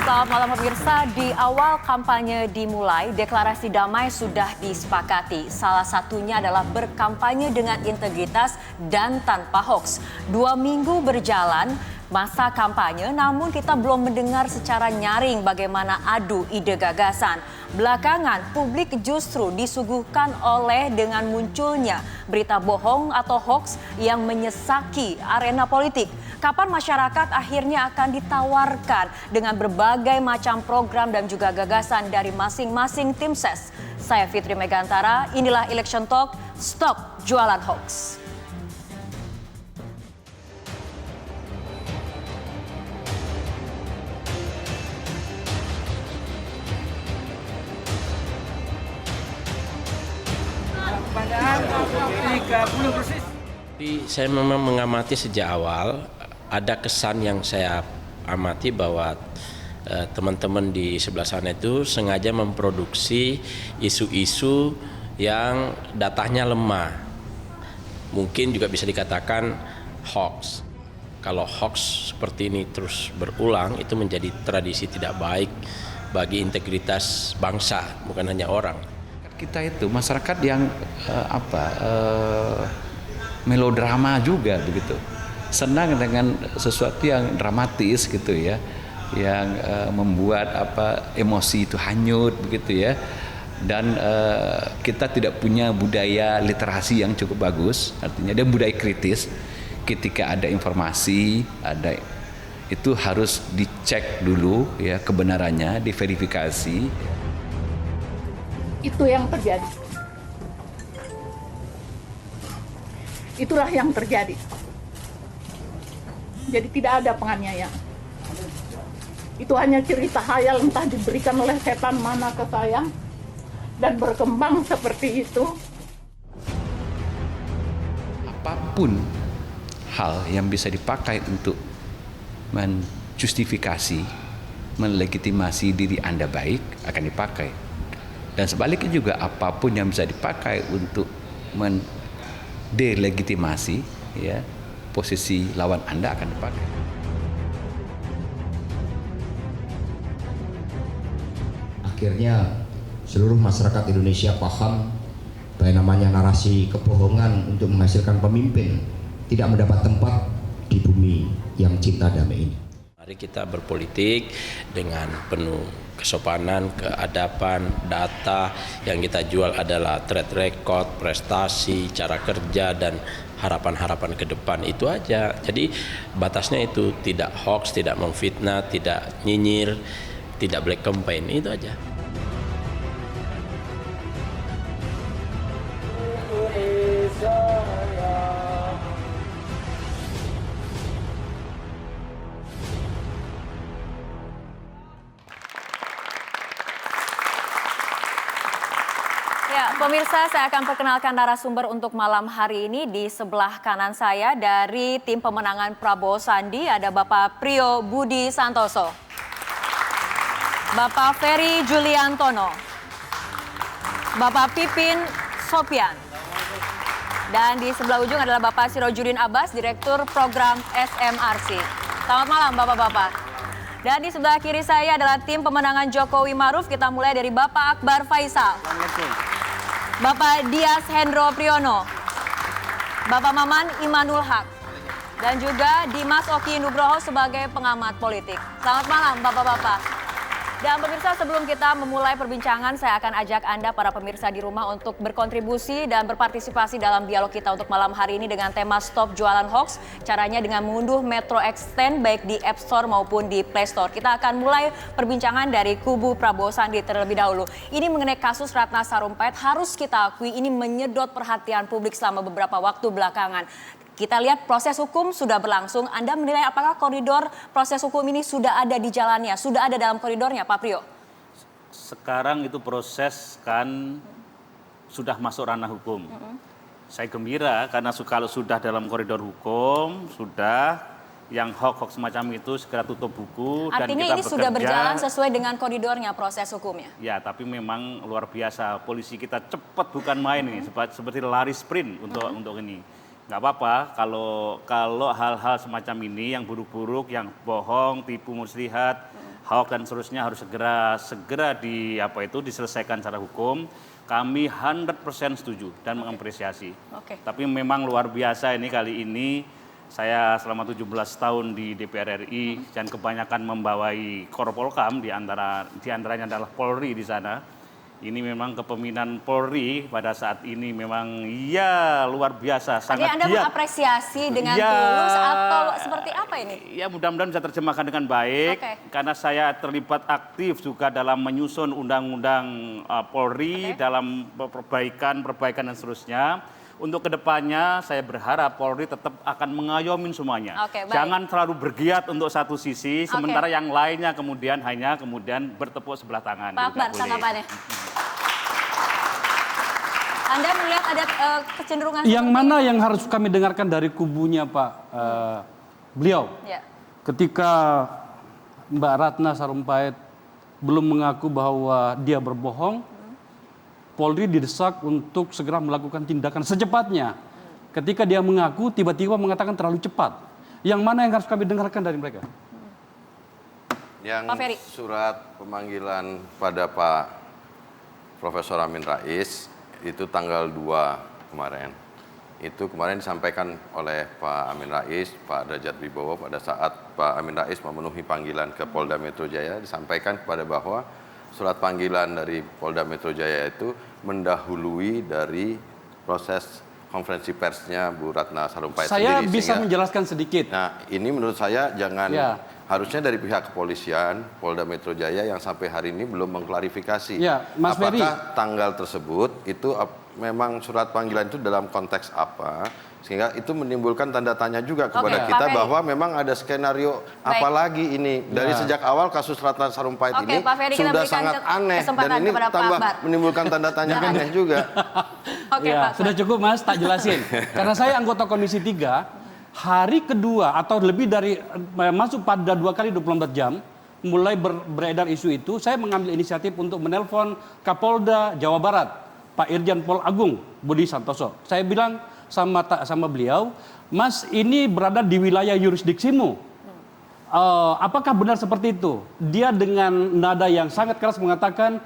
Selamat malam pemirsa, di awal kampanye dimulai, deklarasi damai sudah disepakati. Salah satunya adalah berkampanye dengan integritas dan tanpa hoaks. 2 minggu berjalan masa kampanye, namun kita belum mendengar secara nyaring bagaimana adu ide gagasan. Belakangan, publik justru disuguhkan oleh dengan munculnya berita bohong atau hoaks yang menyesaki arena politik. Kapan masyarakat akhirnya akan ditawarkan dengan berbagai macam program dan juga gagasan dari masing-masing tim ses. Saya Fitri Megantara, inilah Election Talk, Stop Jualan Hoax. Saya memang mengamati sejak awal, ada kesan yang saya amati bahwa teman-teman di sebelah sana itu sengaja memproduksi isu-isu yang datanya lemah. Mungkin juga bisa dikatakan hoax. Kalau hoax seperti ini terus berulang, itu menjadi tradisi tidak baik bagi integritas bangsa, bukan hanya orang. Kita itu masyarakat yang melodrama juga begitu. Senang dengan sesuatu yang dramatis gitu ya, yang membuat emosi itu hanyut begitu ya. Dan kita tidak punya budaya literasi yang cukup bagus, artinya dan budaya kritis. Ketika ada informasi, itu harus dicek dulu ya kebenarannya, diverifikasi. Itu yang terjadi. Itulah yang terjadi. Jadi tidak ada penganiayaan. Itu hanya cerita khayal entah diberikan oleh setan mana ke saya dan berkembang seperti itu. Apapun hal yang bisa dipakai untuk menjustifikasi, melegitimasi diri Anda baik akan dipakai. Dan sebaliknya juga apapun yang bisa dipakai untuk mendelegitimasi ya, posisi lawan Anda akan dipakai. Akhirnya seluruh masyarakat Indonesia paham bahwa namanya narasi kebohongan untuk menghasilkan pemimpin tidak mendapat tempat di bumi yang cinta damai ini. Mari kita berpolitik dengan penuh kesopanan, keadaban, data yang kita jual adalah track record, prestasi, cara kerja, dan harapan-harapan ke depan. Itu aja. Jadi batasnya itu tidak hoax, tidak memfitnah, tidak nyinyir, tidak black campaign, itu aja. Ya, pemirsa, saya akan perkenalkan narasumber untuk malam hari ini. Di sebelah kanan saya dari tim pemenangan Prabowo Sandi ada Bapak Priyo Budi Santoso, Bapak Ferry Juliantono, Bapak Pipin Sopian, dan di sebelah ujung adalah Bapak Sirojudin Abbas, Direktur Program SMRC. Selamat malam Bapak-Bapak. Dan di sebelah kiri saya adalah tim pemenangan Jokowi Maruf. Kita mulai dari Bapak Akbar Faisal, Bapak Dias Hendro Priyono, Bapak Maman Imanul Haq, dan juga Dimas Oki Nugroho sebagai pengamat politik. Selamat malam Bapak-Bapak. Dan pemirsa, sebelum kita memulai perbincangan, saya akan ajak Anda para pemirsa di rumah untuk berkontribusi dan berpartisipasi dalam dialog kita untuk malam hari ini dengan tema Stop Jualan Hoax. Caranya dengan mengunduh Metro Extend baik di App Store maupun di Play Store. Kita akan mulai perbincangan dari kubu Prabowo Sandi terlebih dahulu. Ini mengenai kasus Ratna Sarumpait, harus kita akui ini menyedot perhatian publik selama beberapa waktu belakangan. Kita lihat proses hukum sudah berlangsung. Anda menilai apakah koridor proses hukum ini sudah ada di jalannya, sudah ada dalam koridornya, Pak Priyo? Sekarang itu proses kan sudah masuk ranah hukum. Saya gembira karena kalau sudah dalam koridor hukum, sudah yang hoax semacam itu segera tutup buku. Artinya dan kita ini bekerja, sudah berjalan sesuai dengan koridornya proses hukumnya? Ya, tapi memang luar biasa. Polisi kita cepat bukan main ini, seperti lari sprint untuk ini. nggak apa-apa kalau hal-hal semacam ini yang buruk-buruk, yang bohong, tipu muslihat, hoax dan seterusnya harus segera diselesaikan secara hukum. Kami 100% setuju dan mengapresiasi. Tapi memang luar biasa ini kali ini saya selama 17 tahun di DPR RI dan kebanyakan membawai Korpolkam, di antaranya adalah Polri di sana. Ini memang kepemimpinan Polri pada saat ini memang ya luar biasa, sangat Anda giat. mengapresiasi dengan tulus atau seperti apa ini? Ya mudah-mudahan bisa terjemahkan dengan baik, karena saya terlibat aktif juga dalam menyusun undang-undang Polri, dalam perbaikan dan seterusnya. Untuk kedepannya saya berharap Polri tetap akan mengayomi semuanya. Jangan terlalu bergiat untuk satu sisi, sementara yang lainnya kemudian bertepuk sebelah tangan. Pak Akbar, tanggapannya. Anda melihat ada kecenderungan yang mana yang harus kami dengarkan dari kubunya Pak beliau? Ketika Mbak Ratna Sarumpait belum mengaku bahwa dia berbohong, Polri didesak untuk segera melakukan tindakan secepatnya. Ketika dia mengaku, tiba-tiba mengatakan terlalu cepat. Yang mana yang harus kami dengarkan dari mereka? Yang surat pemanggilan pada Pak Profesor Amin Rais itu tanggal 2 kemarin. Itu kemarin disampaikan oleh Pak Amin Rais, Pak Derajat Wibowo pada saat Pak Amin Rais memenuhi panggilan ke Polda Metro Jaya, disampaikan kepada bahwa surat panggilan dari Polda Metro Jaya itu mendahului dari proses konferensi persnya Bu Ratna Sarumpait sendiri. Saya bisa menjelaskan sedikit. Nah, ini menurut saya harusnya dari pihak kepolisian Polda Metro Jaya yang sampai hari ini belum mengklarifikasi apakah tanggal tersebut itu memang surat panggilan itu dalam konteks apa, sehingga itu menimbulkan tanda tanya juga kepada kita bahwa memang ada skenario apalagi ini dari sejak awal kasus Ratna Sarumpait ini sudah sangat aneh dan ini tambah menimbulkan tanda tanya aneh juga. Sudah cukup Mas, tak jelasin. Karena saya anggota Komisi 3, hari kedua atau lebih dari masuk pada 2 kali 24 jam mulai beredar isu itu, saya mengambil inisiatif untuk menelpon Kapolda Jawa Barat, Pak Irjen Pol Agung Budi Santoso. Saya bilang sama beliau, Mas, ini berada di wilayah yurisdiksimu. Apakah benar seperti itu? Dia dengan nada yang sangat keras mengatakan,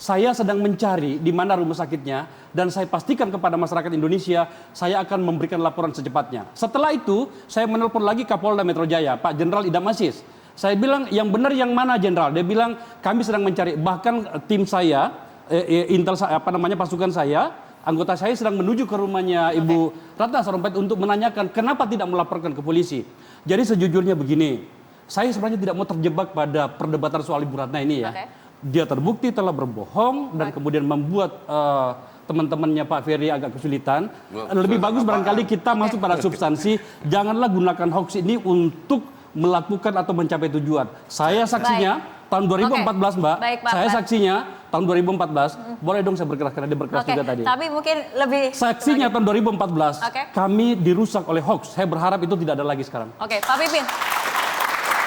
saya sedang mencari di mana rumah sakitnya dan saya pastikan kepada masyarakat Indonesia saya akan memberikan laporan secepatnya. Setelah itu saya menelpon lagi Kapolda Metro Jaya, Pak Jenderal Idam Aziz. Saya bilang, yang benar yang mana Jenderal? Dia bilang, kami sedang mencari. Bahkan tim saya, pasukan saya, anggota saya sedang menuju ke rumahnya Ibu Ratna Sarumpait untuk menanyakan kenapa tidak melaporkan ke polisi. Jadi sejujurnya begini, saya sebenarnya tidak mau terjebak pada perdebatan soal Ibu Ratna ini ya. Dia terbukti telah berbohong dan kemudian membuat teman-temannya Pak Ferry agak kesulitan. Lebih bagus barangkali kita masuk pada substansi. Janganlah gunakan hoax ini untuk melakukan atau mencapai tujuan. Saya saksinya tahun 2014 Mbak. Saya saksinya tahun 2014. Boleh dong saya berkeras karena dia berkeras juga tadi. Tapi mungkin lebih saksinya tahun 2014 kami dirusak oleh hoax. Saya berharap itu tidak ada lagi sekarang. Pak Pipin.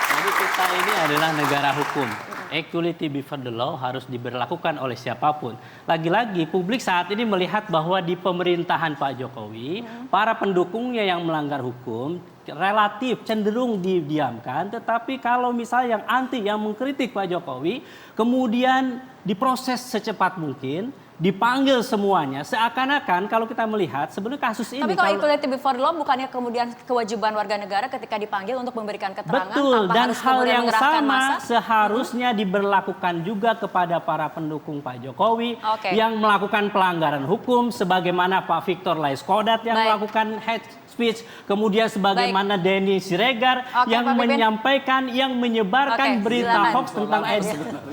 Jadi kita ini adalah negara hukum. Equality before the law harus diberlakukan oleh siapapun. Lagi-lagi publik saat ini melihat bahwa di pemerintahan Pak Jokowi, para pendukungnya yang melanggar hukum relatif cenderung didiamkan. Tetapi kalau misalnya yang anti, yang mengkritik Pak Jokowi, kemudian diproses secepat mungkin, dipanggil semuanya, seakan-akan kalau kita melihat sebenarnya kasus ini. Tapi kalau equality before law bukannya kemudian kewajiban warga negara ketika dipanggil untuk memberikan keterangan? Betul, tanpa dan harus hal yang sama massa? Seharusnya diberlakukan juga kepada para pendukung Pak Jokowi yang melakukan pelanggaran hukum, sebagaimana Pak Victor Laiskodat yang melakukan hate speech, kemudian sebagaimana Denny Siregar yang menyampaikan, yang menyebarkan berita hoax tentang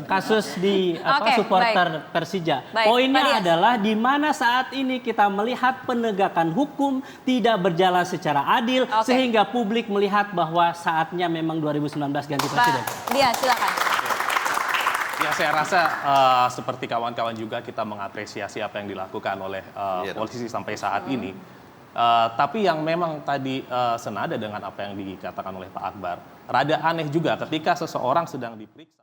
kasus di supporter Persija. Poinnya adalah di mana saat ini kita melihat penegakan hukum tidak berjalan secara adil, sehingga publik melihat bahwa saatnya memang 2019 ganti presiden. Dia silakan. Ya, saya rasa seperti kawan-kawan juga kita mengapresiasi apa yang dilakukan oleh polisi sampai saat ini. Tapi yang memang tadi senada dengan apa yang dikatakan oleh Pak Akbar, rada aneh juga ketika seseorang sedang diperiksa.